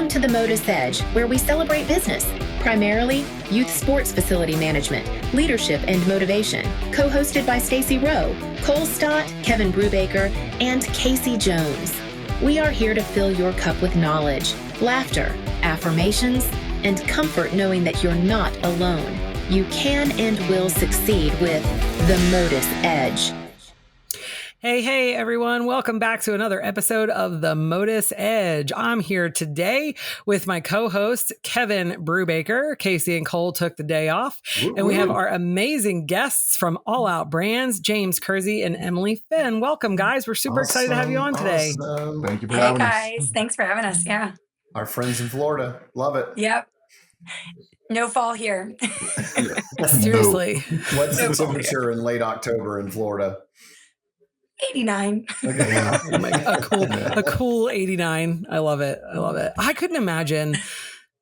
Welcome to the MotUS Edge, where we celebrate business, primarily youth sports facility management, leadership, and motivation. Co-hosted by Stacy Rowe, Cole Stott, Kevin Brubaker, and Casey Jones. We are here to fill your cup with knowledge, laughter, affirmations, and comfort knowing that you're not alone. You can and will succeed with the MotUS Edge. Hey, everyone. Welcome back to another episode of the MotUS Edge. I'm here today with my co-host, Kevin Brubaker. Casey and Cole took the day off. And we have our amazing guests from All Out Brands, James Kersey and Emilee Fenn. Welcome, guys. We're super excited to have you on today. Thank you for having us. Hey, guys. Thanks for having us. Yeah. Our friends in Florida. Love it. Yep. No fall here. Seriously. What's the temperature in late October in Florida? 89. Okay, yeah. A cool 89. I love it. I couldn't imagine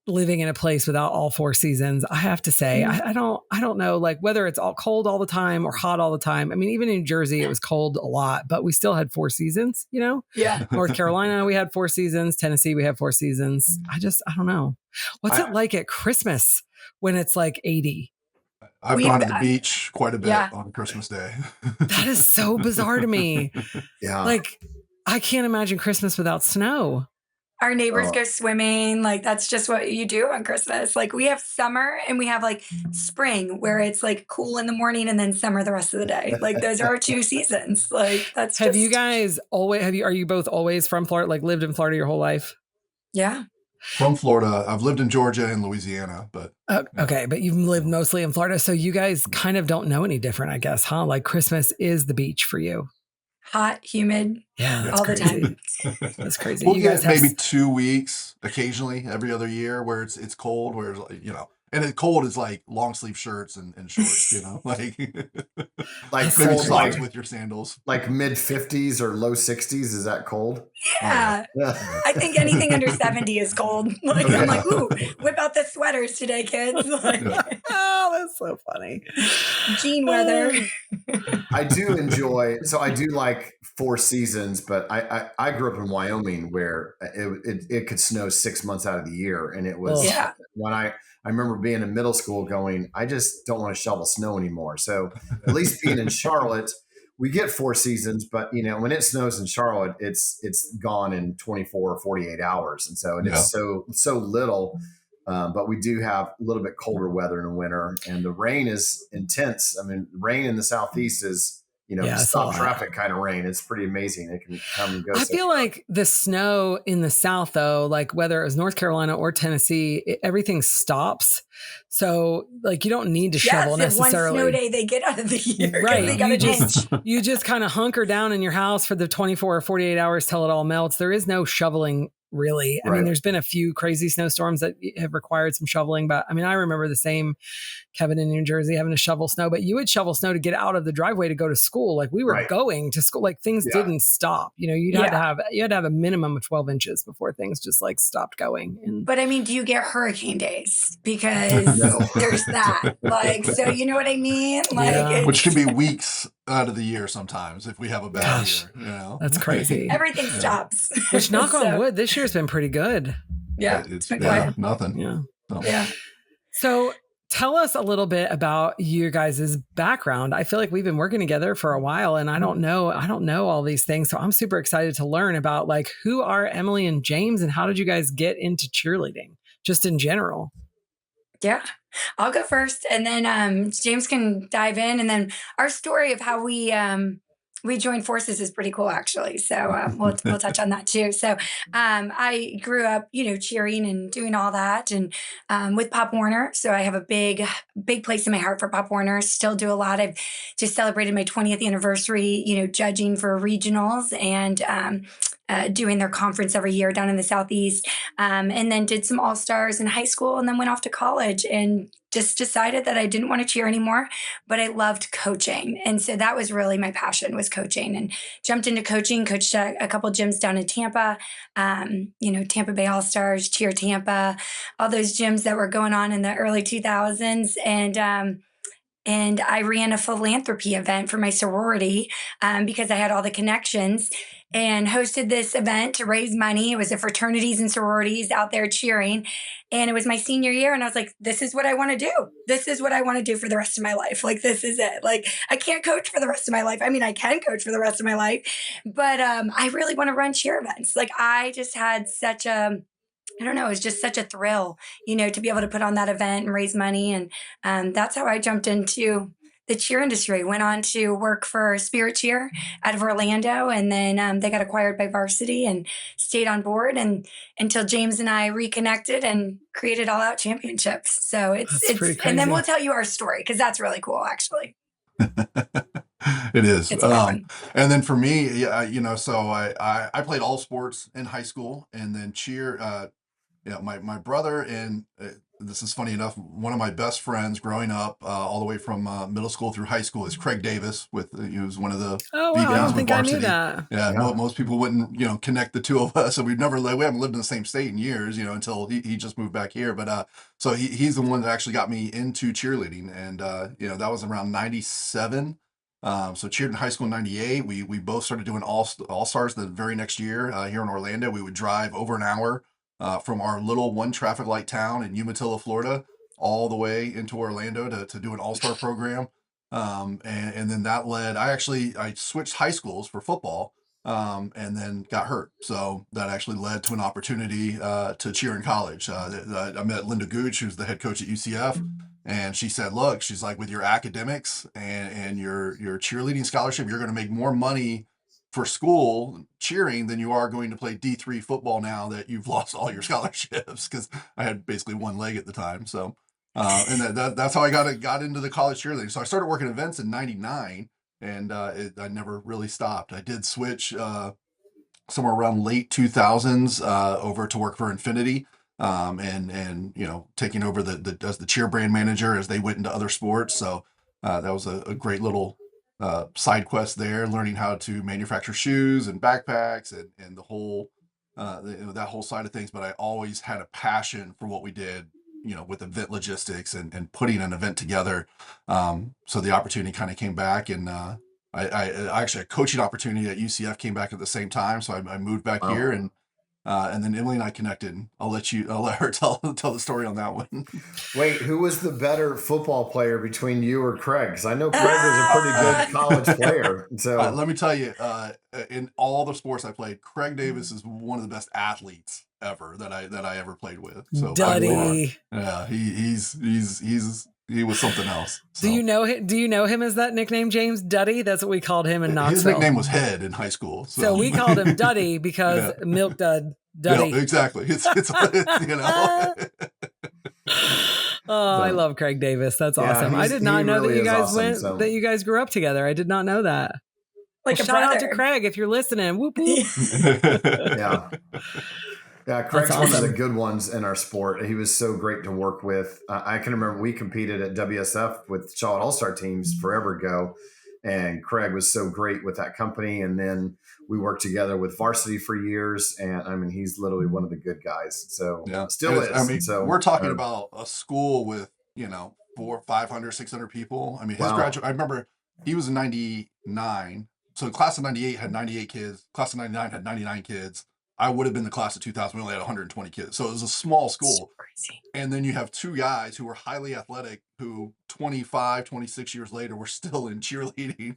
living in a place without all four seasons. I have to say, I don't know, like whether it's all cold all the time or hot all the time. I mean, even in New Jersey, it was cold a lot, but we still had four seasons, you know? Yeah. North Carolina, we had 4 seasons. Tennessee, we have 4 seasons. I don't know. What's it like at Christmas when it's like 80? I've gone to the beach quite a bit on Christmas Day. That is so bizarre to me. Yeah. Like, I can't imagine Christmas without snow. Our neighbors go swimming. Like, that's just what you do on Christmas. Like, we have summer and we have like spring where it's like cool in the morning and then summer the rest of the day. Like, those are our 2 seasons. Like, that's Have you guys always, are you both always from Florida, like lived in Florida your whole life? Yeah. From Florida. I've lived in Georgia and Louisiana, but. Okay. But you've lived mostly in Florida. So you guys kind of don't know any different, I guess, huh? Like Christmas is the beach for you. Hot, humid, all crazy. the time. That's crazy. We'll you guys get maybe 2 weeks occasionally every other year where it's cold, where it's like, you know, and it's cold is like long sleeve shirts and shorts, you know, like maybe cold, socks with your sandals. Like mid 50s or low 60s. Is that cold? Yeah. I think anything under 70 is cold. Like, I'm like, ooh, whip out the sweaters today, kids. Like, Oh, that's so funny. jean weather. I do like 4 seasons, but I grew up in Wyoming where it could snow 6 months out of the year. And it was when I remember being in middle school going, I just don't want to shovel snow anymore. So at least being in Charlotte, we get 4 seasons, but you know, when it snows in Charlotte, it's gone in 24 or 48 hours. And so it's so little. But we do have a little bit colder weather in the winter, and the rain is intense. I mean, rain in the Southeast is, you know, stop traffic kind of rain. It's pretty amazing. It can come and go. I feel like the snow in the South, though, like whether it was North Carolina or Tennessee, everything stops. So like you don't need to shovel necessarily. One snow day they get out of the year. Right. They got You just kind of hunker down in your house for the 24 or 48 hours till it all melts. There is no shoveling. Really. I mean, there's been a few crazy snowstorms that have required some shoveling, but I mean, I remember the same Kevin in New Jersey having to shovel snow, but you would shovel snow to get out of the driveway to go to school. Like we were going to school, like things didn't stop. You know, you had to have a minimum of 12 inches before things just like stopped going. But I mean, do you get hurricane days? Because there's that. Like, so you know what I mean? Like, which can be weeks out of the year sometimes if we have a bad year. You know, that's crazy. Everything stops. Which knock on wood, this year's been pretty good. Yeah, it's nothing. Yeah. Yeah. So tell us a little bit about your guys' background. I feel like we've been working together for a while and I don't know all these things. So I'm super excited to learn about like who are Emilee and James and how did you guys get into cheerleading just in general? Yeah. I'll go first and then James can dive in. And then our story of how we joined forces is pretty cool, actually. So we'll touch on that too. So I grew up, you know, cheering and doing all that and with Pop Warner. So I have a big place in my heart for Pop Warner. Still do a lot. I've just celebrated my 20th anniversary, you know, judging for regionals and doing their conference every year down in the Southeast. And then did some All-Stars in high school and then went off to college and just decided that I didn't want to cheer anymore, but I loved coaching. And so that was really my passion, was coaching, and jumped into coaching, coached a couple gyms down in Tampa, you know, Tampa Bay All-Stars, Cheer Tampa, all those gyms that were going on in the early 2000s. And and I ran a philanthropy event for my sorority because I had all the connections, and hosted this event to raise money. It was the fraternities and sororities out there cheering. And it was my senior year. And I was like, this is what I want to do. This is what I want to do for the rest of my life. Like, this is it. Like, I can't coach for the rest of my life. I mean, I can coach for the rest of my life, but I really want to run cheer events. Like, I just had such a, I don't know, it was just such a thrill, to be able to put on that event and raise money. And that's how I jumped into the cheer industry. Went on to work for Spirit Cheer out of Orlando, and then they got acquired by Varsity and stayed on board and until James and I reconnected and created All Out Championships. So it's and then we'll tell you our story because that's really cool, actually. It is. And then for me, so I played all sports in high school, and then cheer. My brother and this is funny enough, one of my best friends growing up, all the way from middle school through high school, is Craig Davis. He was one of the I don't think I knew that. Yeah, most people wouldn't connect the two of us, and we haven't lived in the same state in years, until he just moved back here. But so he's the one that actually got me into cheerleading, and that was around '97. So cheered in high school in '98. We both started doing all stars the very next year here in Orlando. We would drive over an hour from our little one traffic light town in Umatilla, Florida, all the way into Orlando to do an all-star program. And then that led, I switched high schools for football, and then got hurt. So that actually led to an opportunity to cheer in college. I met Linda Gooch, who's the head coach at UCF. And she said, look, she's like, with your academics and your cheerleading scholarship, you're going to make more money for school cheering than you are going to play D3 football now that you've lost all your scholarships, because I had basically one leg at the time. So, and that's how I got into the college cheerleading. So I started working events in '99, and I never really stopped. I did switch somewhere around late 2000s over to work for Infinity, and taking over as the cheer brand manager as they went into other sports. So that was a great little side quest there, learning how to manufacture shoes and backpacks and the whole that whole side of things. But I always had a passion for what we did, with event logistics and putting an event together. So the opportunity kind of came back, and I actually a coaching opportunity at UCF came back at the same time. So I moved back here, and then Emilee and I connected. I'll let her tell the story on that one. Wait, who was the better football player between you or Craig? Because I know Craig was a pretty good college player. So let me tell you, in all the sports I played, Craig Davis is one of the best athletes ever that I ever played with. So Duddy. Yeah, he was something else. So. Do you know him as that nickname, James? Duddy? That's what we called him in Knoxville. His nickname was Head in high school. So we called him Duddy because Milk Duddy. Yeah, exactly. It's I love Craig Davis. That's awesome. I did not know that you guys that you guys grew up together. I did not know that. Like shout out to Craig if you're listening. Whoop whoop. Yeah, Craig's one of the good ones in our sport. He was so great to work with. I can remember we competed at WSF with Charlotte All-Star teams forever ago, and Craig was so great with that company. And then we worked together with Varsity for years, and I mean, he's literally one of the good guys. So still is. I mean, so we're talking about a school with 400, 500, 600 people. I mean, his graduate. I remember he was in '99, so the class of '98 had 98 kids. Class of '99 had 99 kids. I would have been the class of 2000. We only had 120 kids. So it was a small school. Crazy. And then you have two guys who were highly athletic who 25, 26 years later were still in cheerleading,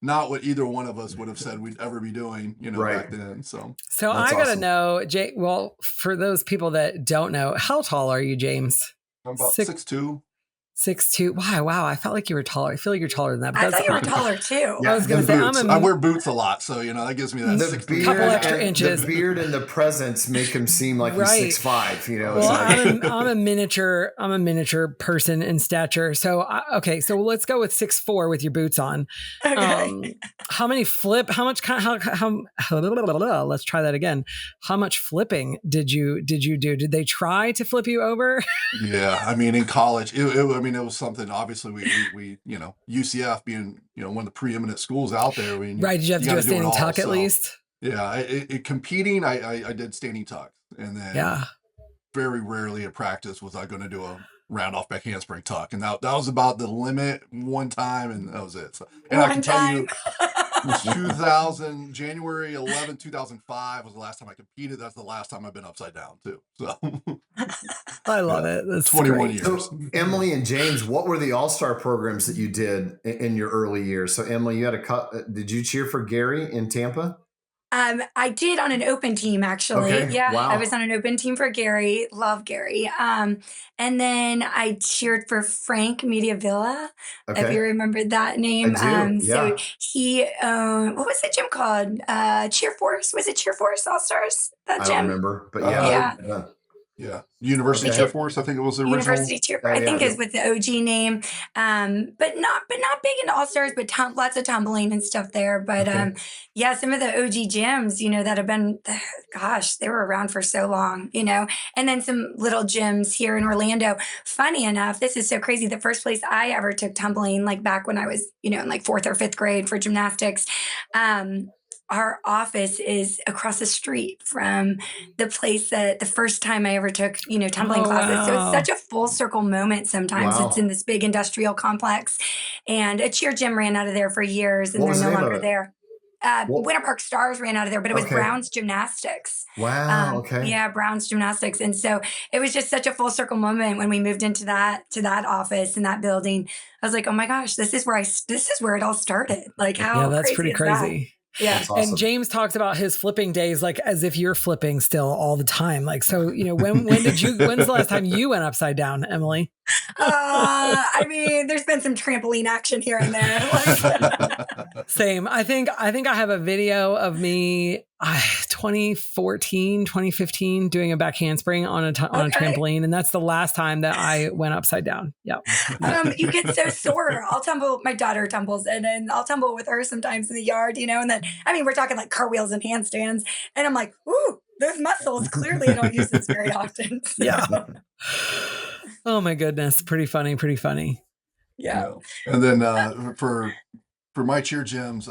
not what either one of us would have said we'd ever be doing, back then. So I got to know, Jay, well, for those people that don't know, how tall are you, James? I'm about 6'2". 6'2". Wow. I felt like you were taller. I feel like you're taller than that. But I thought you were taller too. I was going to say, I wear boots a lot, so that gives me that couple extra inches. The beard and the presence make him seem like he's 6'5". Well, I'm a miniature person in stature. So so let's go with 6'4" with your boots on. Okay. Let's try that again. How much flipping did you do? Did they try to flip you over? Yeah, I mean, in college, it was something. Obviously, we UCF being one of the preeminent schools out there. Right? Did you have to do a standing tuck at least? Yeah, competing, I did standing tuck, and then very rarely at practice was I going to do round off back handspring tuck. And that was about the limit one time, and that was it. So, and One I can tell you, time. January 11, 2005 was the last time I competed. That's the last time I've been upside down too. So I love it. That's 21 great. years. So, Emilee and James, what were the all-star programs that you did in your early years? So, Emilee, you had did you cheer for Gary in Tampa? I did on an open team, actually. Okay. Yeah, Wow. I was on an open team for Gary. Love Gary. And then I cheered for Frank Mediavilla, if you remember that name. I do. So he owned, what was the gym called? Cheer Force. Was it Cheer Force All Stars? That I gym? don't remember, but yeah. Yeah. University Okay. Cheer Force, I think it was the original. University Cheer Force, I think is with the OG name. But not big into all stars, but lots of tumbling and stuff there. But yeah, some of the OG gyms, that have been, gosh, they were around for so long, and then some little gyms here in Orlando. Funny enough, this is so crazy. The first place I ever took tumbling, like back when I was, in like 4th or 5th grade for gymnastics, our office is across the street from the place that the first time I ever took, tumbling classes. Wow. So it's such a full circle moment sometimes. Wow. It's in this big industrial complex. And a cheer gym ran out of there for years, and they're no longer there. Winter Park Stars ran out of there, but it was Brown's Gymnastics. Wow. Okay. Yeah, Brown's Gymnastics. And so it was just such a full circle moment when we moved into that office in that building. I was like, oh my gosh, this is where it all started. Like how that's crazy pretty is crazy. That? Yeah. That's awesome. And James talks about his flipping days like as if you're flipping still all the time. Like, so, when's the last time you went upside down, Emilee? I mean, there's been some trampoline action here and there. Same. I think I have a video of me 2014, 2015 doing a back handspring on a trampoline. And that's the last time that I went upside down. Yep. You get so sore. I'll tumble. My daughter tumbles and I'll tumble with her sometimes in the yard, and then, we're talking like cartwheels and handstands. And I'm like, ooh, those muscles, clearly I don't use this very often. So. Yeah. Oh my goodness. Pretty funny. Yeah. And then for my cheer gyms,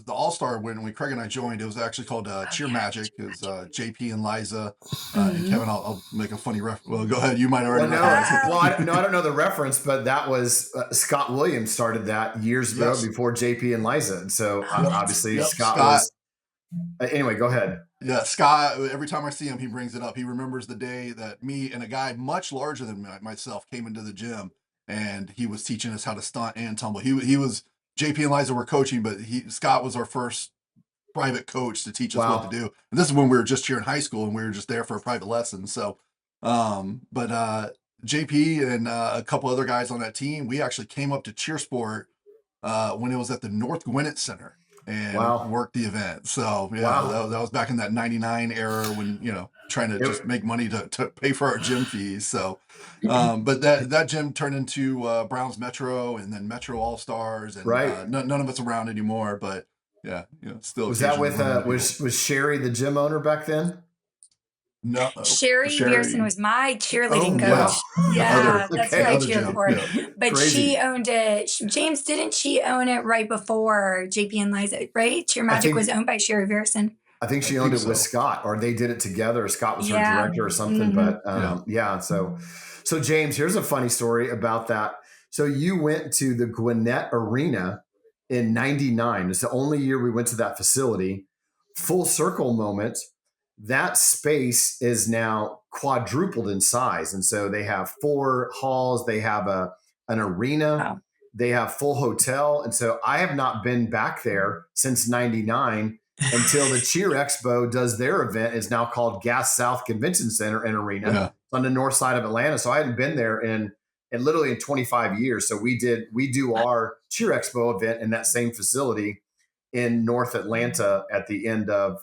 the All-Star, when Craig and I joined, it was actually called Cheer Magic. It was JP and Liza and Kevin. I'll make a funny reference. Well, go ahead. You might already know. I don't know the reference, but that was Scott Williams started that years ago before JP and Liza. And so obviously Scott was. Anyway, go ahead. Yeah, Scott, every time I see him, he brings it up. He remembers the day that me and a guy much larger than myself came into the gym, and he was teaching us how to stunt and tumble. He was, JP and Liza were coaching, but Scott was our first private coach to teach us what to do. And this is when we were just here in high school, and we were just there for a private lesson. So, but JP and a couple other guys on that team, we actually came up to Cheersport when it was at the North Gwinnett Center. And worked the event. So that was back in that 99 era when, trying to just make money to pay for our gym fees. So, but that gym turned into Browns Metro and then Metro All Stars, and none of it's around anymore, but still. Was that with, was Sherry the gym owner back then? No, Sherry Pearson was my cheerleading coach. Wow. Yeah, that's who I cheered for. Yeah. But Crazy. she owned it. James, didn't she own it right before JP and Liza, right? Cheer Magic was owned by Sherry Pearson. I think she owned it with Scott, or they did it together. Scott was her director or something. Mm-hmm. But so James, here's a funny story about that. So you went to the Gwinnett Arena in 99. It's the only year we went to that facility. Full circle moment. That space is now quadrupled in size. And so they have 4 halls, they have an arena, they have full hotel. And so I have not been back there since 99 until the Cheer Expo does their event. Is now called Gas South Convention Center and Arena. Yeah. On the north side of Atlanta. So I hadn't been there in literally in 25 years. So we do our Cheer Expo event in that same facility in North Atlanta at the end of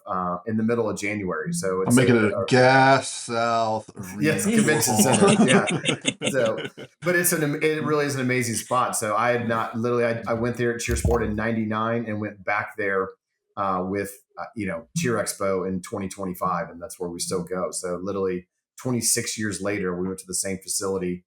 in the middle of January. So it's I'm making it a Gas South Arena. Yes, convention center. Yeah. So, but it really is an amazing spot. So I had not I went there at Cheersport in 99 and went back there with Cheer Expo in 2025, and that's where we still go. So literally 26 years later, we went to the same facility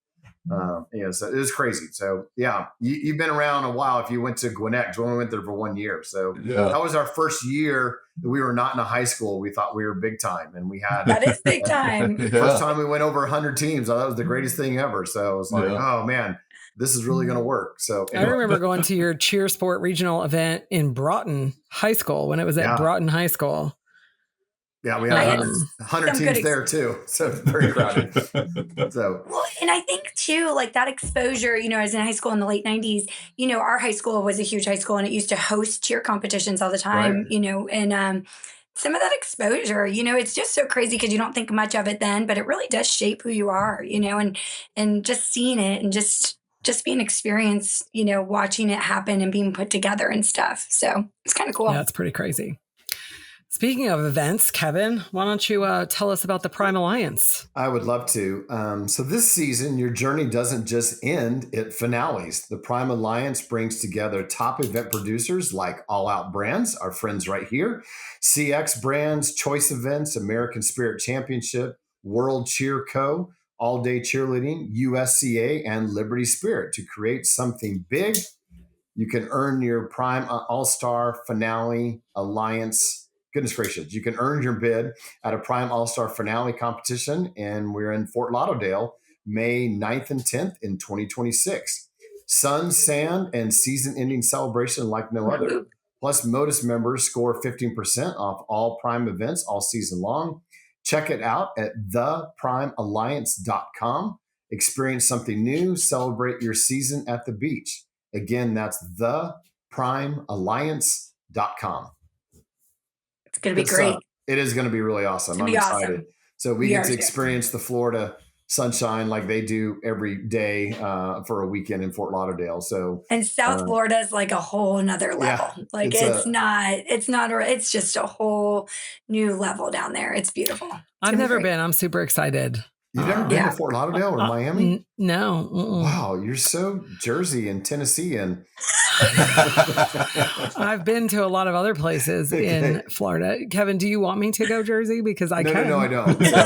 So it was crazy. So yeah, you've been around a while. If you went to Gwinnett, we only went there for 1 year. So that was our first year that we were not in a high school. We thought we were big time, and we had that is big time. First time we went over 100 teams. That was the greatest thing ever. So I was like, oh man, this is really going to work. So anyway. I remember going to your cheer sport regional event in Broughton High School when it was at Broughton High School. Yeah, we had 100 teams there too. So it's very crowded. Well, and I think too, like that exposure, I was in high school in the late 90s, our high school was a huge high school and it used to host cheer competitions all the time, and some of that exposure, it's just so crazy because you don't think much of it then, but it really does shape who you are, and just seeing it and just being experienced, watching it happen and being put together and stuff. So it's kind of cool. Yeah, it's pretty crazy. Speaking of events, Kevin, why don't you tell us about the Prime Alliance? I would love to. So this season, your journey doesn't just end, it finales. The Prime Alliance brings together top event producers like All Out Brands, our friends right here, CX Brands, Choice Events, American Spirit Championship, World Cheer Co., All Day Cheerleading, USCA, and Liberty Spirit to create something big. You can earn your Prime All-Star Finale Alliance. Goodness gracious, you can earn your bid at a Prime All-Star Finale competition, and we're in Fort Lauderdale, May 9th and 10th in 2026. Sun, sand, and season-ending celebration like no other. Plus, MotUS members score 15% off all Prime events all season long. Check it out at theprimealliance.com. Experience something new. Celebrate your season at the beach. Again, that's theprimealliance.com. It's going to be great. It is going to be really awesome. I'm excited. So we get to experience the Florida sunshine like they do every day for a weekend in Fort Lauderdale. So and South Florida is like a whole nother level. It's just a whole new level down there. It's beautiful. I've never been. I'm super excited. You've never been to Fort Lauderdale or Miami? No. Wow, you're so Jersey and Tennessee and I've been to a lot of other places in Florida. Kevin, do you want me to go Jersey? Because I can. No, I don't. So,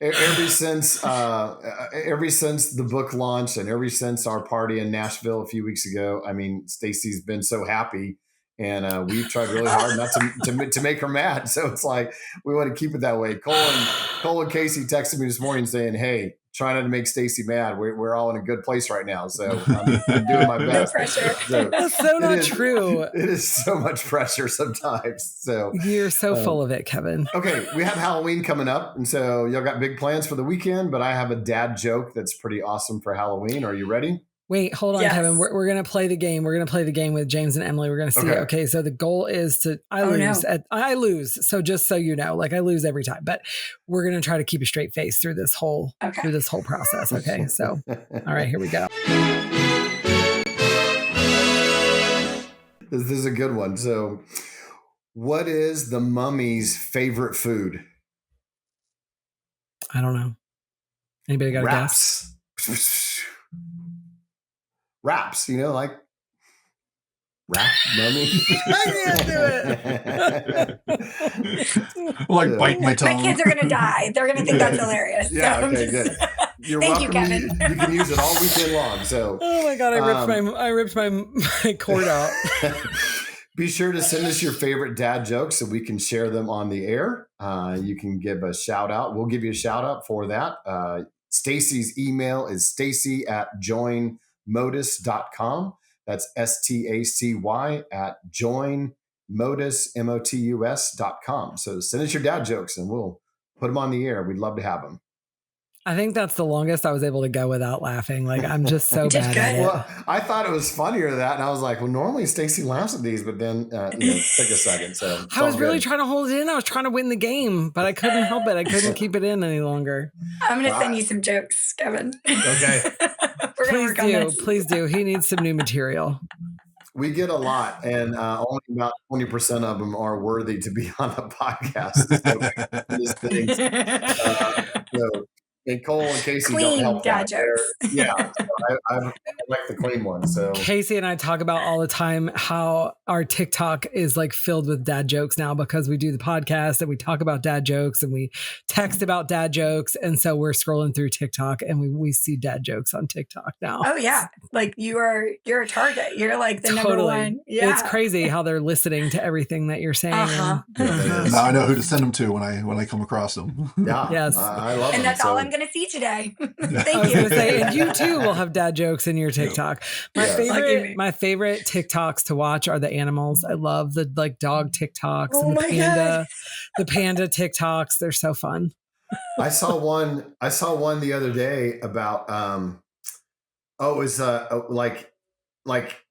ever since the book launched and ever since our party in Nashville a few weeks ago, I mean, Stacy's been so happy. And we've tried really hard not to make her mad. So it's like, we want to keep it that way. Cole and Casey texted me this morning saying, hey, try not to make Stacy mad. We're all in a good place right now. So I'm doing my best. No pressure. So that's so not true. It is so much pressure sometimes. So you're so full of it, Kevin. Okay. We have Halloween coming up. And so y'all got big plans for the weekend, but I have a dad joke that's pretty awesome for Halloween. Are you ready? Wait, hold on, yes. Kevin. We're going to play the game. We're going to play the game with James and Emilee. We're going to see. Okay, so the goal is to I lose. So just so you know, like I lose every time, but we're going to try to keep a straight face through this whole process. Okay, so all right, here we go. This is a good one. So, what is the mummy's favorite food? I don't know. Anybody got a guess? Wraps, like wrap mummy. I can't do it. Like bite my tongue. My kids are gonna die. They're gonna think that's hilarious. Yeah, so okay, good. You're Thank welcome. You, Kevin. You can use it all weekend long. So, oh my god, I ripped my cord out. Be sure to send us your favorite dad jokes so we can share them on the air. You can give a shout out. We'll give you a shout out for that. Stacy's email is stacy@joinmotus.com. That's stacy@joinmotus.com. So send us your dad jokes and we'll put them on the air. We'd love to have them. I think that's the longest I was able to go without laughing. Like I'm just so bad at it. Well, I thought it was funnier than that. And I was like, well, normally Stacy laughs at these, but then took a second. So I was really trying to hold it in. I was trying to win the game, but I couldn't help it. I couldn't keep it in any longer. I'm going to send you some jokes, Kevin. Okay. Please do. He needs some new material. We get a lot, and only about 20% of them are worthy to be on the podcast. And Cole and Casey clean don't help dad jokes. Yeah, so I like the clean one. So Casey and I talk about all the time how our TikTok is like filled with dad jokes now because we do the podcast and we talk about dad jokes and we text about dad jokes. And so we're scrolling through TikTok and we see dad jokes on TikTok now. Oh yeah. Like you're a target. You're like the number one. Yeah. It's crazy how they're listening to everything that you're saying. Uh-huh. Now I know who to send them to when I come across them. Yeah. Yes. I love them. And that's all I'm going to see today. Thank I was you. going to say, and you too will have dad jokes in your TikTok. My favorite TikToks to watch are the animals. I love the like dog TikToks and the panda TikToks. They're so fun. I saw one the other day about it was like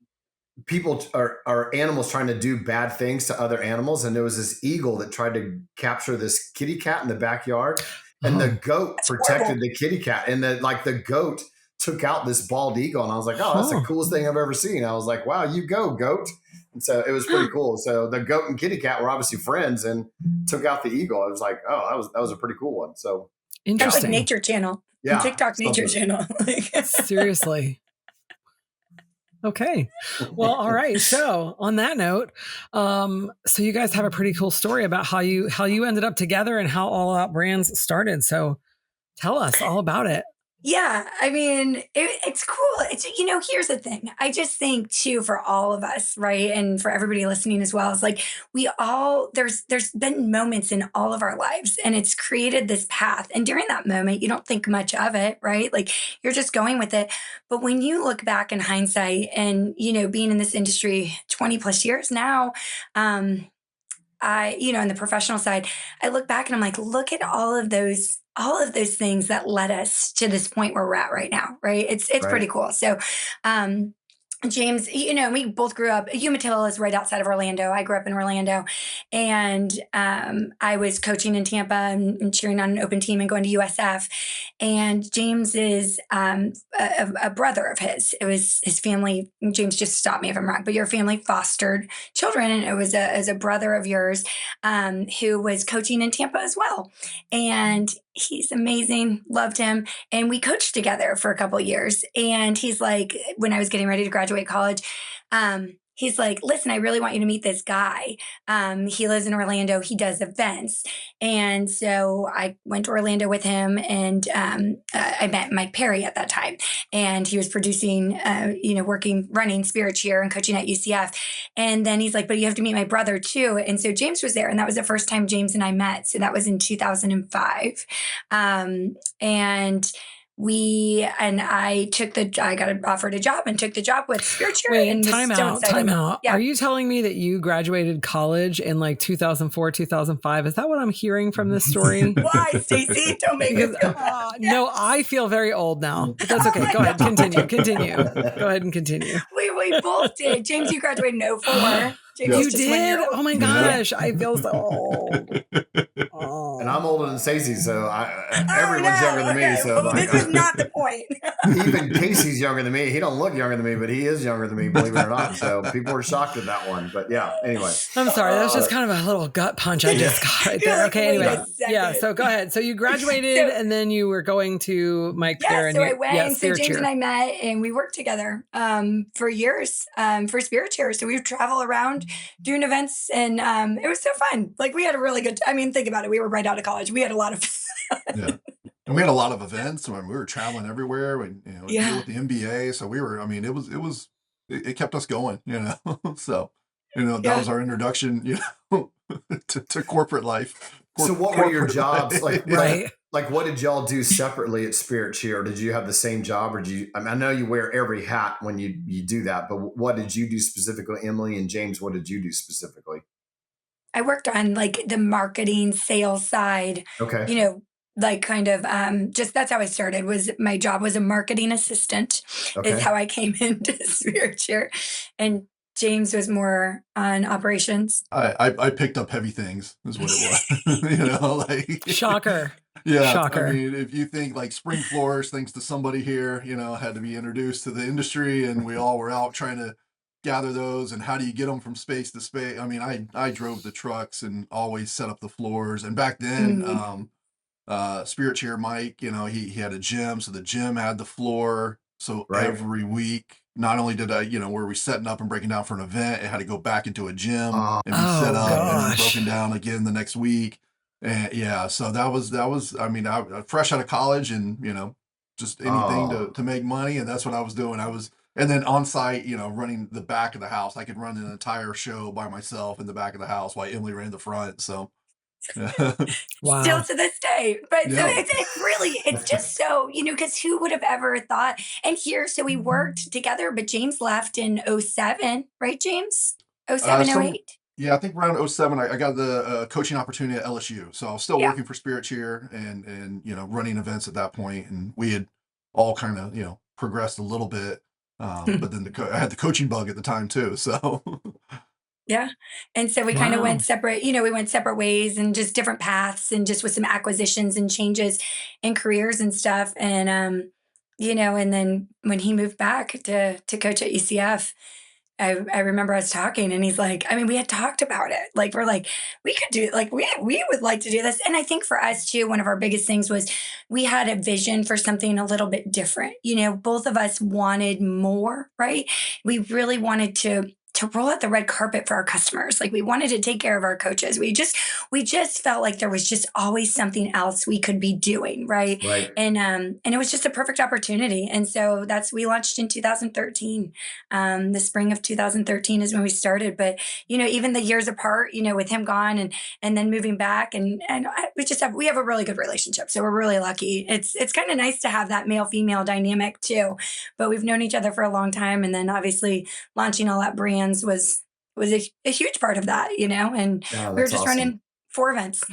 people are animals trying to do bad things to other animals, and there was this eagle that tried to capture this kitty cat in the backyard, and the goat protected the kitty cat, and the goat took out this bald eagle, and I was like, oh, that's the coolest thing I've ever seen. I was like, wow, you go, goat. And so it was pretty cool. So the goat and kitty cat were obviously friends and took out the eagle. I was like, oh, that was a pretty cool one. So that's like Nature Channel. Yeah. TikTok Nature Channel. Seriously. Okay. Well, all right. So on that note, so you guys have a pretty cool story about how you ended up together and how All Out Brands started. So tell us all about it. Yeah, I mean, it's cool. Here's the thing. I just think too, for all of us, right? And for everybody listening as well, it's like there's been moments in all of our lives and it's created this path. And during that moment, you don't think much of it, right? Like you're just going with it. But when you look back in hindsight and, being in this industry 20 plus years now, in the professional side, I look back and I'm like, look at all of those things that led us to this point where we're at right now. Right. It's right. Pretty cool. So, James, we both grew up, Umatilla is right outside of Orlando. I grew up in Orlando and I was coaching in Tampa and cheering on an open team and going to USF. And James is a brother of his. It was his family. James, just stop me if I'm wrong, but your family fostered children. And it was a brother of yours who was coaching in Tampa as well. And he's amazing. Loved him. And we coached together for a couple of years. And he's like, when I was getting ready to graduate college, he's like, listen, I really want you to meet this guy. He lives in Orlando. He does events. And so I went to Orlando with him and I met Mike Perry at that time. And he was producing, running Spirit Cheer and coaching at UCF. And then he's like, but you have to meet my brother too. And so James was there. And that was the first time James and I met. So that was in 2005. I got offered a job and took the job with Spirit Cheer. Wait, time out. Yeah. Are you telling me that you graduated college in like 2004, 2005? Is that what I'm hearing from this story? Why, Stacy? Don't make us go. No, I feel very old now. But that's okay. Go ahead. Continue. Go ahead and continue. We both did. James, you graduated in 04. You did? Oh my gosh. I feel so old. Oh. And I'm older than Stacy, so everyone's younger than me. So this is not the point. Even Casey's younger than me. He don't look younger than me, but he is younger than me, believe it or not. So people were shocked at that one. But yeah, anyway. I'm sorry. That was just kind of a little gut punch I just got right there. Okay, anyway. Yeah, so go ahead. So you graduated and then you were going to Mike Claire. Yeah, so I went. And so James and I met and we worked together for years for Spirit Cheer. So we would travel around doing events and it was so fun. Like we had a really good, think about it. We were right out of college. We had a lot of fun. Yeah. And we had a lot of events when we were traveling everywhere. With the NBA. So we were, it kept us going, so, that was our introduction, to corporate life. So what were your jobs like? Right. Like what did y'all do separately at Spirit Cheer? Did you have the same job or I know you wear every hat when you do that, but what did you do specifically, Emilee, and James, what did you do specifically? I worked on like the marketing sales side. Okay. Just that's how I started. Was my job was a marketing assistant. Okay. Is how I came into Spirit Cheer, and James was more on operations. I picked up heavy things is what it was. Shocker. Yeah. Shocker. I mean, if you think like spring floors, thanks to somebody here, had to be introduced to the industry, and we all were out trying to gather those, and how do you get them from space to space? I mean, I drove the trucks and always set up the floors. And back then, Spirit Cheer Mike, he had a gym, so the gym had the floor. So every week, not only did I, where we setting up and breaking down for an event, it had to go back into a gym and be set up and then broken down again the next week. And so that was, I mean, I fresh out of college and, just anything to make money. And that's what I was doing. And then on site, running the back of the house. I could run an entire show by myself in the back of the house while Emilee ran the front. So wow. Still to this day. But so it's just so, because who would have ever thought? And so we worked together, but James left in 07, right, James? 07, 08? Yeah, I think around 07, I got the coaching opportunity at LSU. So I was still working for Spirit Cheer and running events at that point. And we had all kind of, progressed a little bit. But then I had the coaching bug at the time too. So yeah. And so we kind of went separate, we went separate ways and just different paths and just with some acquisitions and changes in careers and stuff. And, and then when he moved back to coach at UCF, I remember us talking and he's like, I mean, we had talked about it. Like, we're like, we could do, like, we would like to do this. And I think for us too, one of our biggest things was we had a vision for something a little bit different. Both of us wanted more, right? We really wanted to roll out the red carpet for our customers. Like we wanted to take care of our coaches. We just felt like there was just always something else we could be doing. Right. And it was just a perfect opportunity. And so we launched in 2013. The spring of 2013 is when we started, but even the years apart, with him gone and then moving back and we have a really good relationship. So we're really lucky. It's kind of nice to have that male female dynamic too, but we've known each other for a long time. And then obviously launching all that brands was a huge part of that, and we were just running 4 events.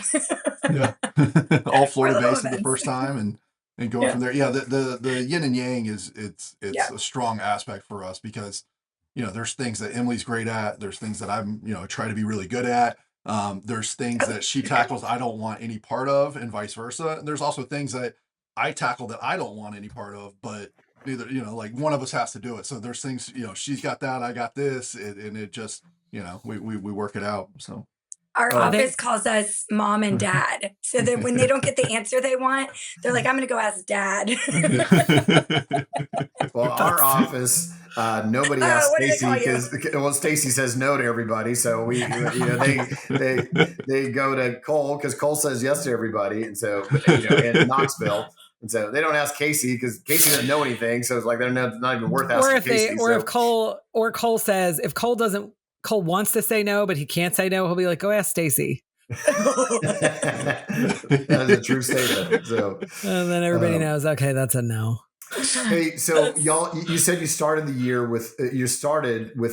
All Florida based at the first time and going from there. Yeah. The yin and yang it's a strong aspect for us because, there's things that Emilee's great at. There's things that I'm, try to be really good at. There's things that she tackles I don't want any part of and vice versa. And there's also things that I tackle that I don't want any part of, but neither, like one of us has to do it. So there's things, she's got that, I got this, and it just, we work it out. So our office calls us mom and dad. So that when they don't get the answer they want, they're like, I'm going to go ask dad. Well, our office, nobody asks Stacy because Stacy says no to everybody. So we, they go to Cole because Cole says yes to everybody. And so, in Knoxville. And so they don't ask Casey because Casey doesn't know anything. So it's like they're not even worth asking Casey. If Cole says, if Cole wants to say no, but he can't say no, he'll be like, go ask Stacy. That is a true statement. So, and then everybody knows, okay, that's a no. Hey, so y'all, you said you started the year with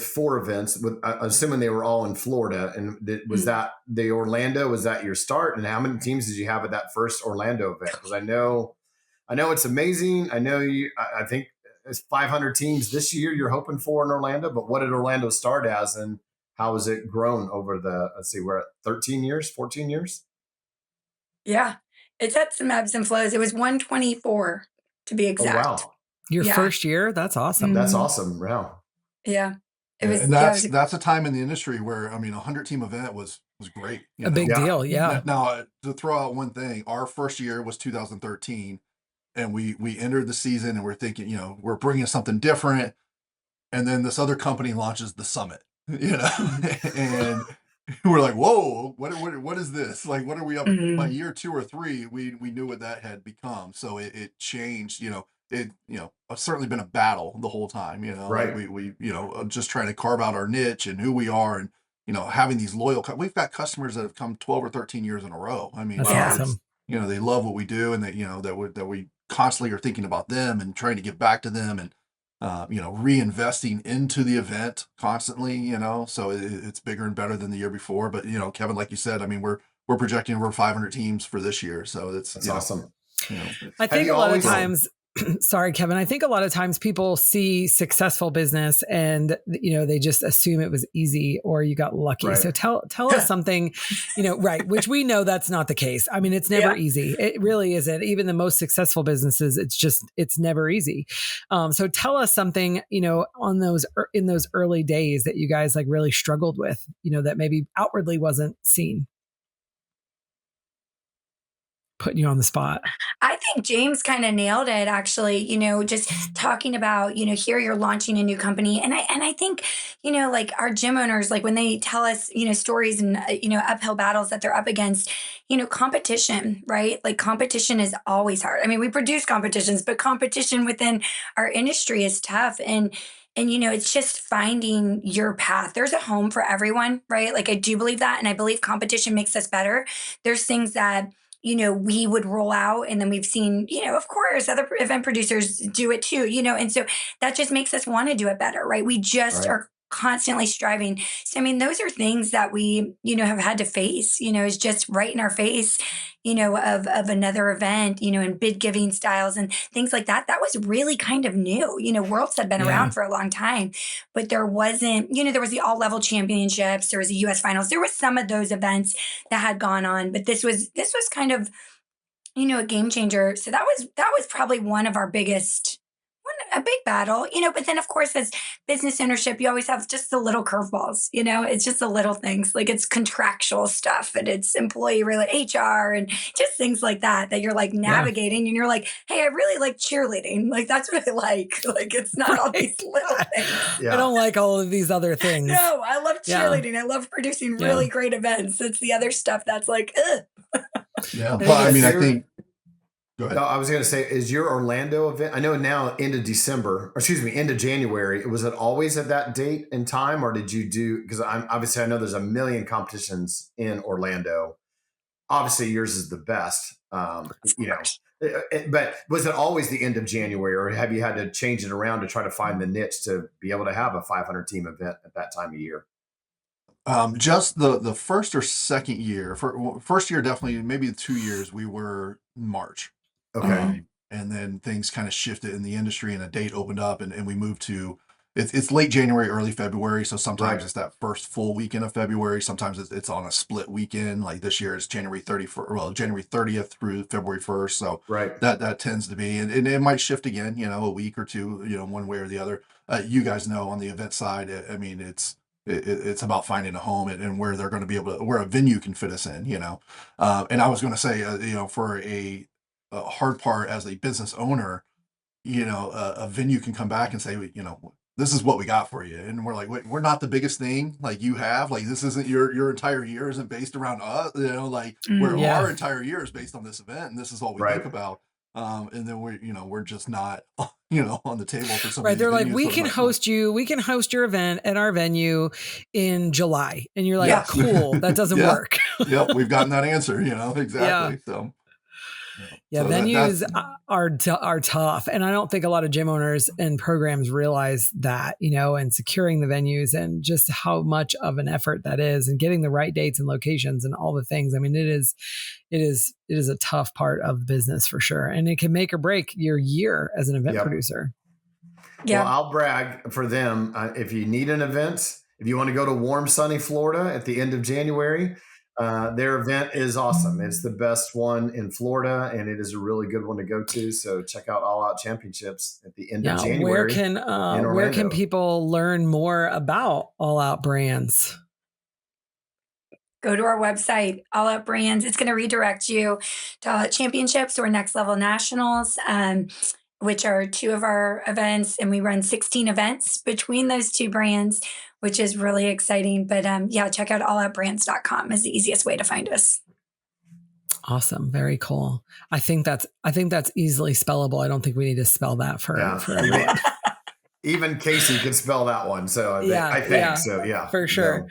4 events. With assuming they were all in Florida, and was that the Orlando? Was that your start? And how many teams did you have at that first Orlando event? Because I know it's amazing. I know I think it's 500 teams this year you're hoping for in Orlando. But what did Orlando start as, and how has it grown over we're at 13 years, 14 years? Yeah, it's had some ebbs and flows. It was 124. To be exact. Oh, wow. Your first year? That's awesome. That's awesome. Wow. Yeah. It was, and that's a time in the industry where, a 100-team event was great. A big deal. Yeah. Now, to throw out one thing, our first year was 2013 and we entered the season and we're thinking, we're bringing something different. And then this other company launches the summit, and we're like, whoa, what is this? Like, what are we up by year 2 or 3? We knew what that had become. So it changed, it's certainly been a battle the whole time, right. Like we just trying to carve out our niche and who we are and, having these we've got customers that have come 12 or 13 years in a row. I mean, that's awesome. They love what we do and that, that we constantly are thinking about them and trying to give back to them and, reinvesting into the event constantly, so it's bigger and better than the year before. But, Kevin, like you said, we're projecting over 500 teams for this year. So that's awesome. I think a lot of times, sorry, Kevin, I think a lot of times people see successful business and, they just assume it was easy or you got lucky. Right. So tell us something, right. Which we know that's not the case. It's never easy. It really isn't. Even the most successful businesses, it's never easy. So tell us something, in those early days that you guys like really struggled with, that maybe outwardly wasn't seen. putting you on the spot. I think James kind of nailed it, actually, just talking about, here you're launching a new company. And I think, like our gym owners, like when they tell us, stories and, uphill battles that they're up against, competition, right? Like competition is always hard. I mean, we produce competitions, but competition within our industry is tough. And it's just finding your path. There's a home for everyone, right? Like I do believe that. And I believe competition makes us better. There's things that, we would roll out, and then we've seen, of course, other event producers do it too, and so that just makes us want to do it better, right? We just are constantly striving. So, I mean, those are things that we, have had to face, is just right in our face, of another event, and bid giving styles and things like that. That was really kind of new. Worlds had been around for a long time, but there wasn't, there was the all level championships, there was the US finals, there was some of those events that had gone on, but this was kind of, a game changer. So that was probably one of our biggest, a big battle, but then of course, as business ownership, you always have just the little curveballs, it's just the little things, like it's contractual stuff and it's employee related HR and just things like that you're like navigating and you're like, hey, I really like cheerleading. Like, that's what I like. Like, it's not all these little things. I don't like all of these other things. No, I love cheerleading. I love producing really great events. It's the other stuff that's like, ugh. Yeah. Well, I mean, I think, go ahead. No, I was going to say, is your Orlando event, I know now end of January, was it always at that date and time, or did you do, because obviously I know there's a million competitions in Orlando. Obviously yours is the best, but was it always the end of January, or have you had to change it around to try to find the niche to be able to have a 500 team event at that time of year? Just the first or second year, first year, definitely, maybe 2 years, we were March. Okay. And then things kind of shifted in the industry and a date opened up and we moved to, it's late January, early February. So sometimes it's that first full weekend of February. Sometimes it's on a split weekend. Like this year it's January 30th through February 1st. So that tends to be, and it might shift again, a week or two, one way or the other. You guys know on the event side, I mean, it's about finding a home and where they're going to be able to, where a venue can fit us in, and I was going to say, for a hard part as a business owner, a venue can come back and say, this is what we got for you. And we're like, wait, we're not the biggest thing like you have, like, this isn't your entire year isn't based around us, our entire year is based on this event. And this is all we think about. And then we're just not, on the table for some. Right. They're like, we can host your event at our venue in July. And you're like, cool, that doesn't work. Yep. We've gotten that answer, exactly. So. Yeah, so venues are tough. And I don't think a lot of gym owners and programs realize that, and securing the venues and just how much of an effort that is and getting the right dates and locations and all the things. I mean, it is a tough part of the business for sure. And it can make or break your year as an event producer. Yeah. Well, I'll brag for them. If you need an event, if you want to go to warm, sunny Florida at the end of January, their event is awesome. It's the best one in Florida, and it is a really good one to go to. So check out All Out Championships at the end of January. Where can people learn more about All Out Brands? Go to our website, All Out Brands. It's going to redirect you to All Out Championships or Next Level Nationals, which are two of our events. And we run 16 events between those two brands, which is really exciting. But check out alloutbrands.com is the easiest way to find us. Awesome. Very cool. I think that's easily spellable. I don't think we need to spell that for everyone. Even Kersey can spell that one. So I think so. Yeah, for sure.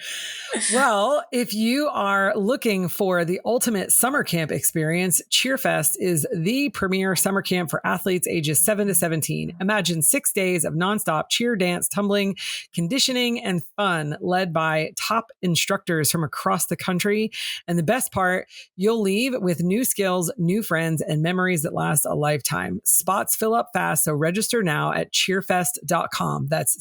Well, if you are looking for the ultimate summer camp experience, CheerFest is the premier summer camp for athletes ages 7 to 17. Imagine 6 days of nonstop cheer, dance, tumbling, conditioning, and fun led by top instructors from across the country. And the best part, you'll leave with new skills, new friends, and memories that last a lifetime. Spots fill up fast, so register now at cheerfest.com. That's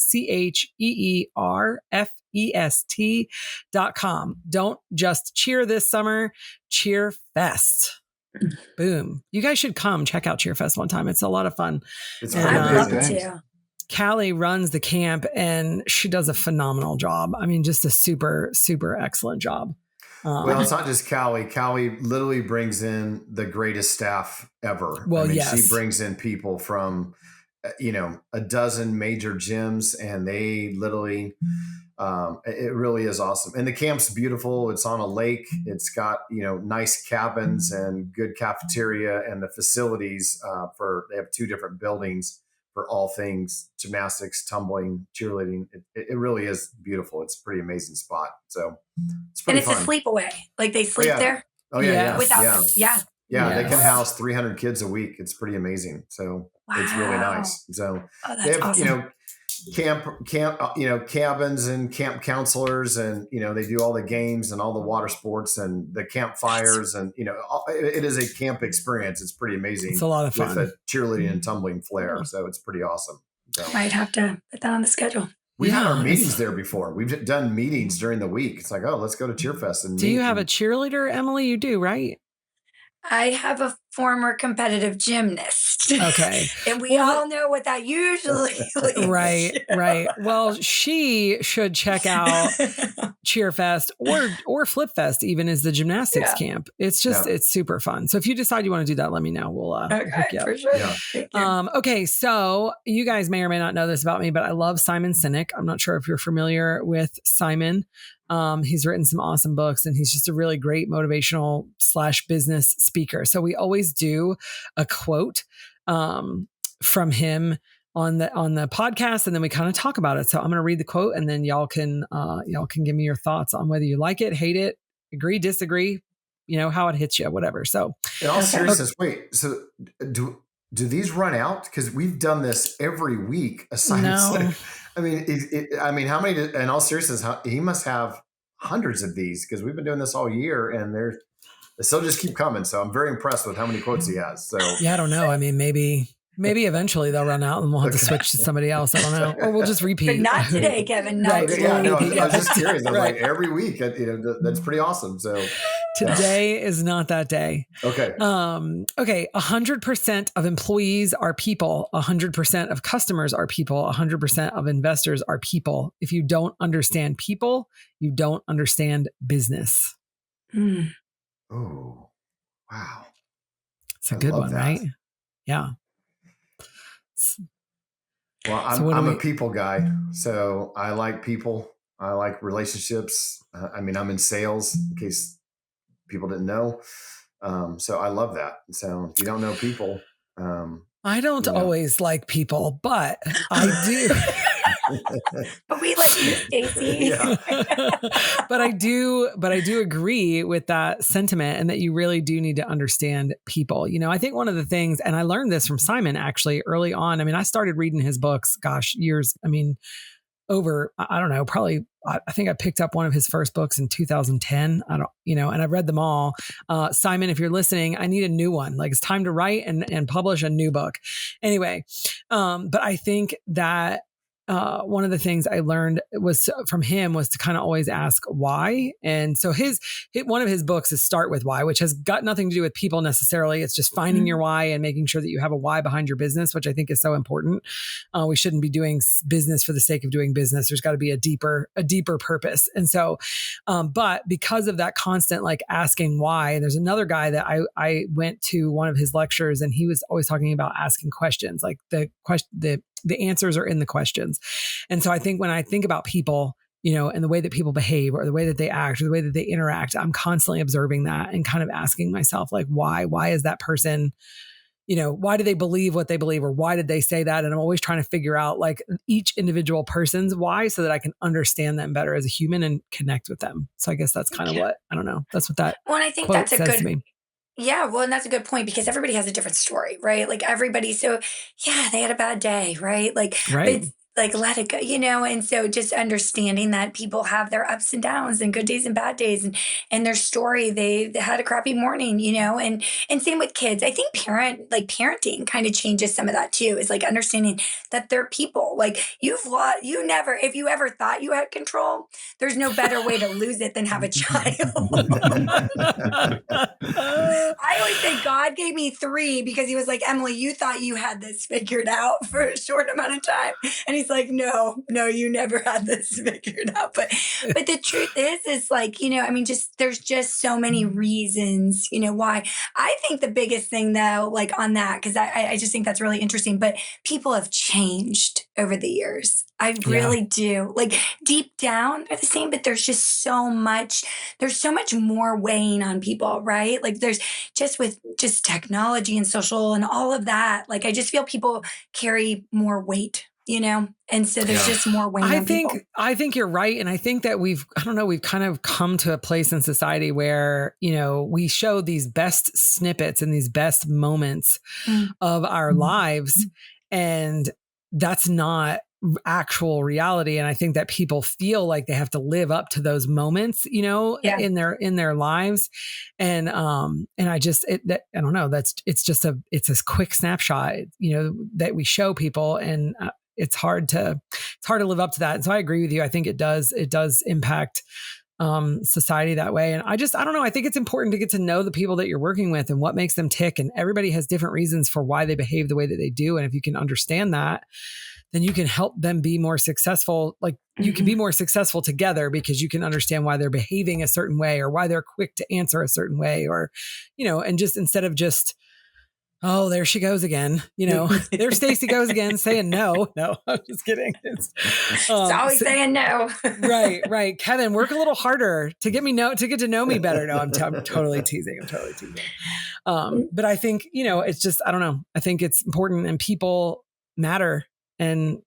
CheerFest.com. Don't just cheer this summer, cheer fest. Boom. You guys should come check out CheerFest one time. It's a lot of fun. I'd love to. Callie runs the camp and she does a phenomenal job. I mean, just a super, super excellent job. Well, it's not just Callie. Callie literally brings in the greatest staff ever. Well, she brings in people from, a dozen major gyms, and they literally, it really is awesome. And the camp's beautiful. It's on a lake. It's got, nice cabins and good cafeteria, and the facilities they have 2 different buildings for all things gymnastics, tumbling, cheerleading. It really is beautiful. It's a pretty amazing spot. So it's pretty fun. A sleepaway. Like they sleep there. Oh yeah. Yeah. They can house 300 kids a week. It's pretty amazing. So it's really nice. So they have, awesome. Camp, cabins and camp counselors, and, they do all the games and all the water sports and the campfires, and, it is a camp experience. It's pretty amazing. It's a lot of fun with a cheerleading and tumbling flair. So it's pretty awesome. So, might have to put that on the schedule. We've had our meetings there before. We've done meetings during the week. It's like, oh, let's go to Cheerfest. And do you have a cheerleader, Emilee? You do, right? I have a former competitive gymnast. Okay. And we all know what that usually leads. Right. Well, she should check out Cheerfest or Flip Fest, even as the gymnastics camp. It's just, it's super fun. So if you decide you want to do that, let me know. We'll hook you up. For sure. Yeah. Okay. So you guys may or may not know this about me, but I love Simon Sinek. I'm not sure if you're familiar with Simon. He's written some awesome books, and he's just a really great motivational / business speaker. So we always do a quote from him on the podcast, and then we kind of talk about it. So I'm going to read the quote, and then y'all can give me your thoughts on whether you like it, hate it, agree, disagree, how it hits you, whatever. So in all seriousness, wait, so do these run out? Because we've done this every week. No. I mean, how many? In all seriousness, he must have hundreds of these, because we've been doing this all year, and they still just keep coming. So I'm very impressed with how many quotes he has. So yeah, I don't know. I mean, maybe eventually they'll run out, and we'll have to switch to somebody else. I don't know, or we'll just repeat. But not today, Kevin. Not today. Yeah, no, I was just curious. I was like, every week, that's pretty awesome. So today is not that day. Okay. Okay. 100% of employees are people. 100% of customers are people. 100% of investors are people. If you don't understand people, you don't understand business. Oh, wow. It's a good one, that. Right? Yeah. Well, I'm a people guy, so I like people. I like relationships. I'm in sales, in case people didn't know. So I love that. So if you don't know people, I don't always like people, but I do. But we like you, Stacy. But I do agree with that sentiment, and that you really do need to understand people. I think one of the things, and I learned this from Simon actually early on. I started reading his books, years. Over, I don't know, probably, I think I picked up one of his first books in 2010. And I've read them all. Simon, if you're listening, I need a new one. Like, it's time to write and publish a new book. Anyway. But I think that, one of the things I learned from him was to kind of always ask why. And so one of his books is Start With Why, which has got nothing to do with people necessarily. It's just finding your why and making sure that you have a why behind your business, which I think is so important. We shouldn't be doing business for the sake of doing business. There's got to be a deeper purpose. And so, but because of that constant, like, asking why, there's another guy that I went to one of his lectures, and he was always talking about asking questions, like the answers are in the questions. And so I think when I think about people, and the way that people behave, or the way that they act, or the way that they interact, I'm constantly observing that and kind of asking myself, like, why is that person, why do they believe what they believe, or why did they say that? And I'm always trying to figure out, like, each individual person's why, so that I can understand them better as a human and connect with them. So I guess that's kind of what, I don't know. That's what that well, and I think quote that's a says good to me. Yeah, well, and that's a good point, because everybody has a different story, right? Like, everybody, so yeah, they had a bad day, right? Like, right. Like, let it go, and so just understanding that people have their ups and downs and good days and bad days, and their story, they had a crappy morning, and same with kids. I think parenting kind of changes some of that too, is like understanding that they're people. Like, if you ever thought you had control, there's no better way to lose it than have a child. I always say God gave me 3 because he was like, Emilee, you thought you had this figured out for a short amount of time. And he's Emilee's like, no, you never had this figured out. But the truth is like, I mean, there's just so many reasons, why. I think the biggest thing though, like on that, because I just think that's really interesting, but people have changed over the years. I really do. Like deep down, they're the same, but there's so much more weighing on people, right? Like there's with technology and social and all of that. Like I just feel people carry more weight, and so there's just more weight on people. I think you're right. And I think that we've kind of come to a place in society where, we show these best snippets and these best moments of our lives. And that's not actual reality. And I think that people feel like they have to live up to those moments, in their lives. And I don't know, it's a quick snapshot, that we show people, and it's hard to live up to that. And so I agree with you. I think it does impact society that way. And I don't know. I think it's important to get to know the people that you're working with and what makes them tick. And everybody has different reasons for why they behave the way that they do. And if you can understand that, then you can help them be more successful. Like you can be more successful together because you can understand why they're behaving a certain way or why they're quick to answer a certain way, or, and just instead of just, oh, there she goes again. There Stacy goes again saying no. No, I'm just kidding. It's always saying no. Right. Kevin, work a little harder to get to know me better. No, I'm totally teasing. But I think, it's just, I don't know. I think it's important and people matter. And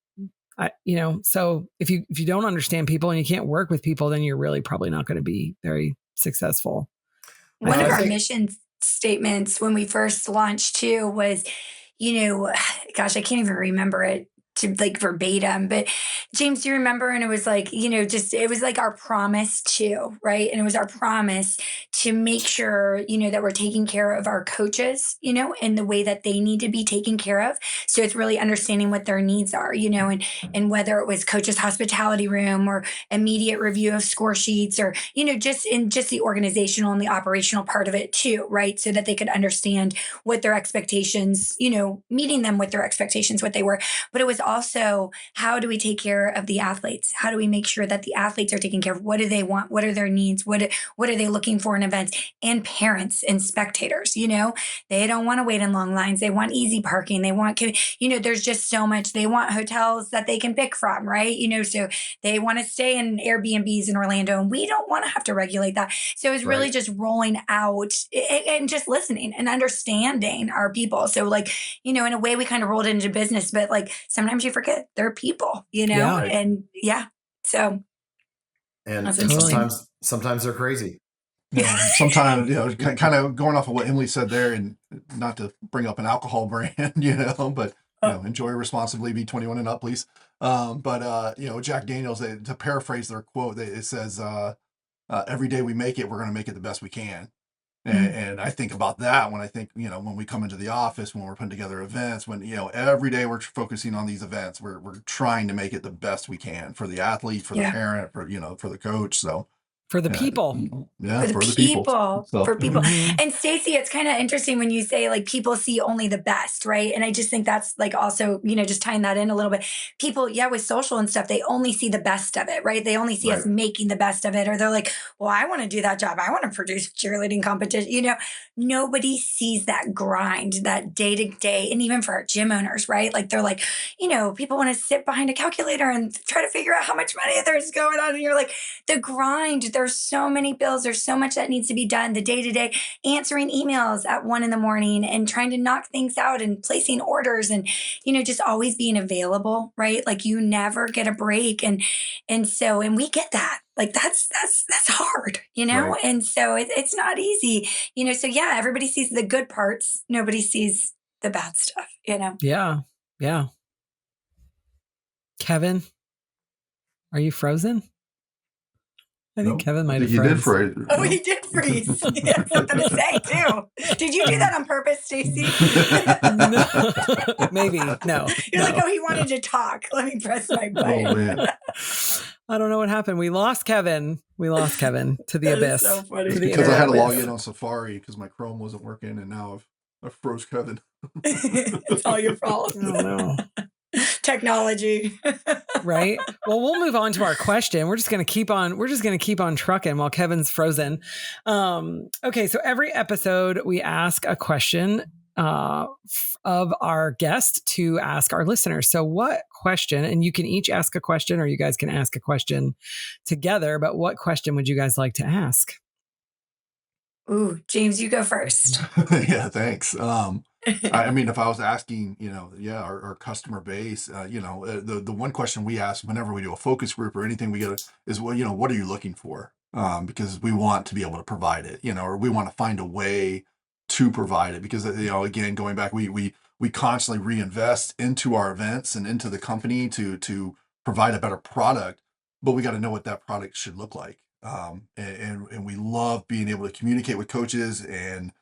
so if you don't understand people and you can't work with people, then you're really probably not going to be very successful. One of our mission statements when we first launched too was, gosh, I can't even remember it to like verbatim, but James, do you remember? And it was like, it was like our promise too, right? And it was our promise to make sure, that we're taking care of our coaches, in the way that they need to be taken care of. So it's really understanding what their needs are, and whether it was coach's hospitality room or immediate review of score sheets or, just the organizational and the operational part of it too, right? So that they could understand what their expectations, meeting them with their expectations, what they were. But it was also, how do we take care of the athletes? How do we make sure that the athletes are taken care of? What do they want? What are their needs? What are they looking for in events? And parents and spectators, they don't want to wait in long lines. They want easy parking. They want, there's just so much. They want hotels that they can pick from, right? So they want to stay in Airbnbs in Orlando, and we don't want to have to regulate that. So it's really just rolling out and just listening and understanding our people. So like, in a way we kind of rolled into business, but like sometimes you forget they're people, and so. And totally. sometimes they're crazy. Sometimes, kind of going off of what Emilee said there, and not to bring up an alcohol brand, but enjoy responsibly, be 21 and up, please. But Jack Daniels, to paraphrase their quote, it says, every day we make it, we're going to make it the best we can. And I think about that when I think, when we come into the office, when we're putting together events, when, every day we're focusing on these events, we're trying to make it the best we can for the athlete, for the parent, for the coach. So. For the people. Yeah, for the people. So, for people. And Stacy, it's kind of interesting when you say like people see only the best, right? And I just think that's like also, just tying that in a little bit. People, with social and stuff, they only see the best of it, right? They only see us making the best of it. Or they're like, well, I want to do that job. I want to produce cheerleading competition. Nobody sees that grind, that day to day. And even for our gym owners, right? Like they're like, people want to sit behind a calculator and try to figure out how much money there's going on. And you're like, the grind, there's so many bills. There's so much that needs to be done. The day-to-day answering emails at 1 a.m. and trying to knock things out and placing orders and, just always being available, right? Like you never get a break. And we get that. Like that's hard, Right. And so it's not easy, so everybody sees the good parts. Nobody sees the bad stuff, Yeah. Yeah. Kevin, are you frozen? I think Kevin might have froze. He did freeze. Oh, he did freeze. He had something to say, too. Did you do that on purpose, Stacy? No. Maybe. No. You're like, he wanted to talk. Let me press my button. Oh, man. I don't know what happened. We lost Kevin to the abyss. So funny. Because I had to log in on Safari because my Chrome wasn't working, and now I've froze Kevin. It's all your fault. Oh, no. Technology. Right. Well, we'll move on to our question. We're just going to keep on trucking while Kevin's frozen. Okay. So every episode we ask a question of our guest to ask our listeners. So what question, and you can each ask a question or you guys can ask a question together, but what question would you guys like to ask? Ooh, James, you go first. Yeah, thanks. I mean, if I was asking, our customer base, the one question we ask whenever we do a focus group or anything we get is, well, what are you looking for? Because we want to be able to provide it, or we want to find a way to provide it because, again, going back, we constantly reinvest into our events and into the company to provide a better product, but we got to know what that product should look like. And we love being able to communicate with coaches and,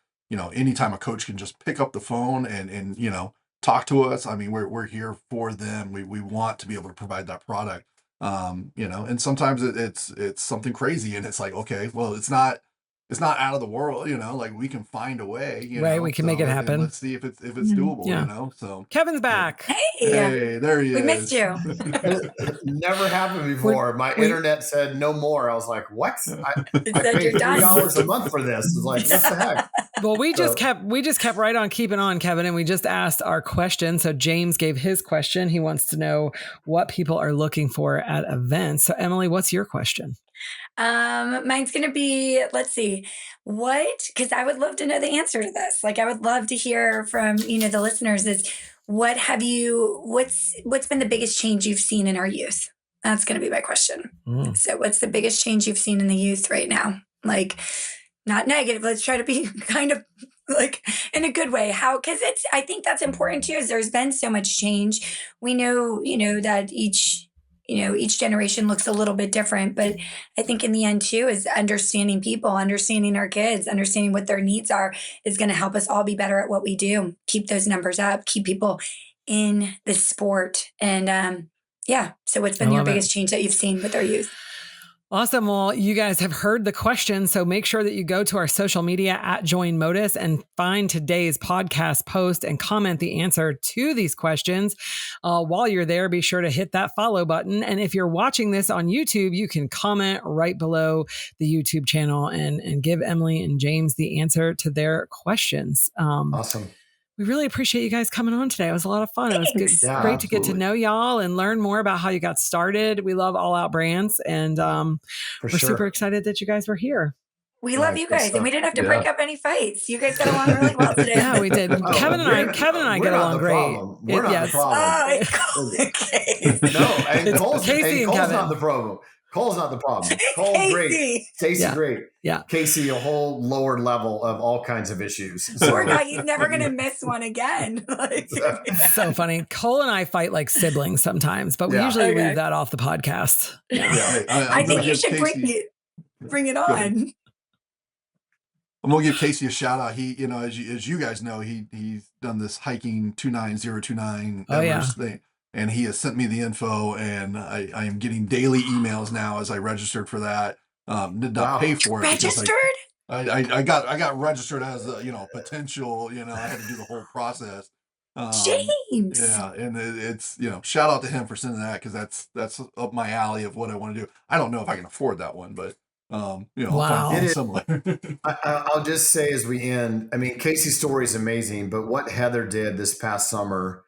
anytime a coach can just pick up the phone and talk to us. I mean, we're here for them. We want to be able to provide that product. And sometimes it's something crazy and it's like, okay, well, it's not out of the world, like we can find a way, right. We can make it happen. Let's see if it's doable, so. Kevin's back. Hey, there he is. We missed you. Never happened before. My internet said no more. I was like, what? I paid $3 a month for this. I was like, what the heck? Well, we just kept right on keeping on, Kevin, and we just asked our question. So James gave his question. He wants to know what people are looking for at events. So Emilee, what's your question? Mine's going to be, let's see, because I would love to know the answer to this. Like, I would love to hear from, the listeners is what's been the biggest change you've seen in our youth? That's going to be my question. So what's the biggest change you've seen in the youth right now? Like, not negative. Let's try to be kind of like in a good way. Because I think that's important too, is there's been so much change. We know, that each generation looks a little bit different, but I think in the end too is understanding people, understanding our kids, understanding what their needs are is going to help us all be better at what we do, keep those numbers up, keep people in the sport. And so what's been your biggest change that you've seen with our youth? Awesome. Well, you guys have heard the question, so make sure that you go to our social media at Join MotUS and find today's podcast post and comment the answer to these questions. While you're there, be sure to hit that follow button. And if you're watching this on YouTube, you can comment right below the YouTube channel and give Emilee and James the answer to their questions. Awesome. We really appreciate you guys coming on today. It was a lot of fun. Thanks. It was good, great to get to know y'all and learn more about how you got started. We love All Out Brands, and we're super excited that you guys were here. We love you guys, and we didn't have to break up any fights. You guys got along really well today. Yeah, we did. Kevin and I get along great. We're not the problem. Okay. No, and Cole's Kevin. not the problem. Cole's not the problem. Cole, great. Stacy, great. Yeah. Casey, a whole lower level of all kinds of issues. So. Poor guy, he's never going to miss one again. So funny. Cole and I fight like siblings sometimes, but we usually leave that off the podcast. Yeah. I think you should bring it on. I'm gonna give Kersey a shout out. He, as you guys know, he's done this hiking 29029 Everest thing. And he has sent me the info, and I am getting daily emails now as I registered for that. Did not pay for it. Registered? I got registered as a potential. I had to do the whole process. James. Yeah, and it's shout out to him for sending that because that's up my alley of what I want to do. I don't know if I can afford that one, but I'll find similar. I'll just say as we end, I mean, Kersey's story is amazing, but what Heather did this past summer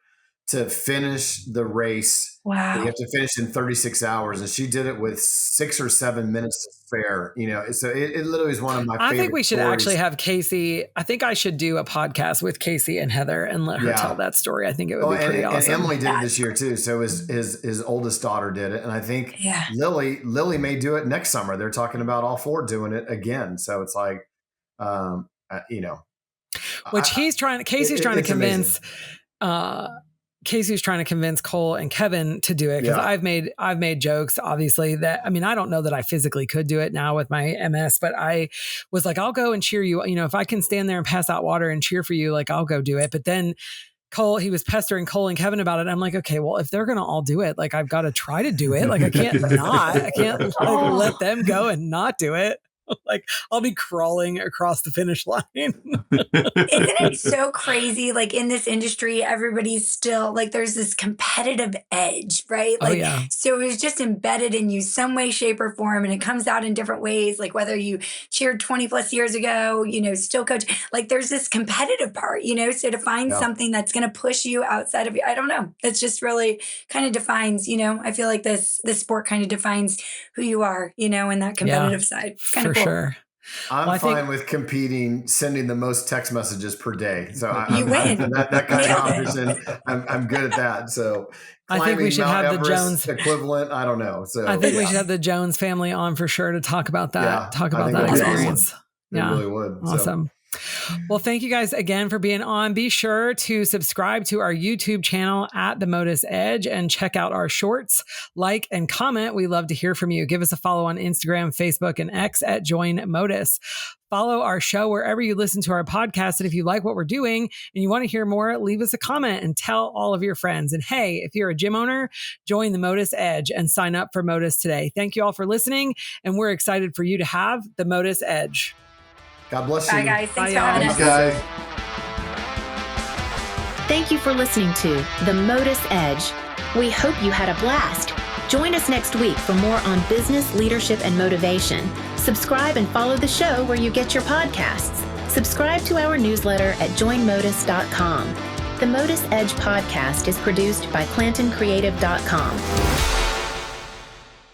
to finish the race. Wow. You have to finish in 36 hours. And she did it with 6 or 7 minutes to spare, so it literally is one of my favorite I think we should stories. actually have Kersey. I think I should do a podcast with Kersey and Heather and let her tell that story. I think it would be pretty awesome. And Emilee did it this year too. So his oldest daughter did it. And I think Lily may do it next summer. They're talking about all 4 doing it again. So it's like, which Kersey's trying to convince, Kersey's trying to convince Cole and Kevin to do it because I've made jokes, obviously, that I don't know that I physically could do it now with my MS, but I was like, I'll go and cheer you. If I can stand there and pass out water and cheer for you, like I'll go do it. But then he was pestering Cole and Kevin about it. I'm like, okay, well, if they're going to all do it, like I've got to try to do it. Like I can't let them go and not do it. Like I'll be crawling across the finish line. Isn't it so crazy? Like in this industry, everybody's still like, there's this competitive edge, right? Like, so it's just embedded in you some way, shape or form. And it comes out in different ways. Like whether you cheered 20 plus years ago, still coach, like there's this competitive part, so to find something that's going to push you outside of you, I don't know. It's just really kind of defines, I feel like this sport kind of defines who you are, in that competitive side. It's kind of cool. Sure. I'm fine with competing, sending the most text messages per day. So you win. That kind of competition, I'm good at that. So I think we should Mount have Everest the Jones equivalent. I don't know. So I think we should have the Jones family on for sure to talk about that. Yeah, talk about that experience. Awesome. It really would. Awesome. Well, thank you guys again for being on. Be sure to subscribe to our YouTube channel at the MotUS Edge and check out our shorts, like and comment. We love to hear from you. Give us a follow on Instagram, Facebook, and X at Join MotUS. Follow our show wherever you listen to our podcast. And if you like what we're doing and you want to hear more, leave us a comment and tell all of your friends. And hey, if you're a gym owner, join the MotUS Edge and sign up for MotUS today. Thank you all for listening. And we're excited for you to have the MotUS Edge. God bless you. Bye, guys. Thanks for having us. Guys. Thank you for listening to the MotUS Edge. We hope you had a blast. Join us next week for more on business, leadership, and motivation. Subscribe and follow the show where you get your podcasts. Subscribe to our newsletter at joinmotus.com. The MotUS Edge podcast is produced by ClantonCreative.com.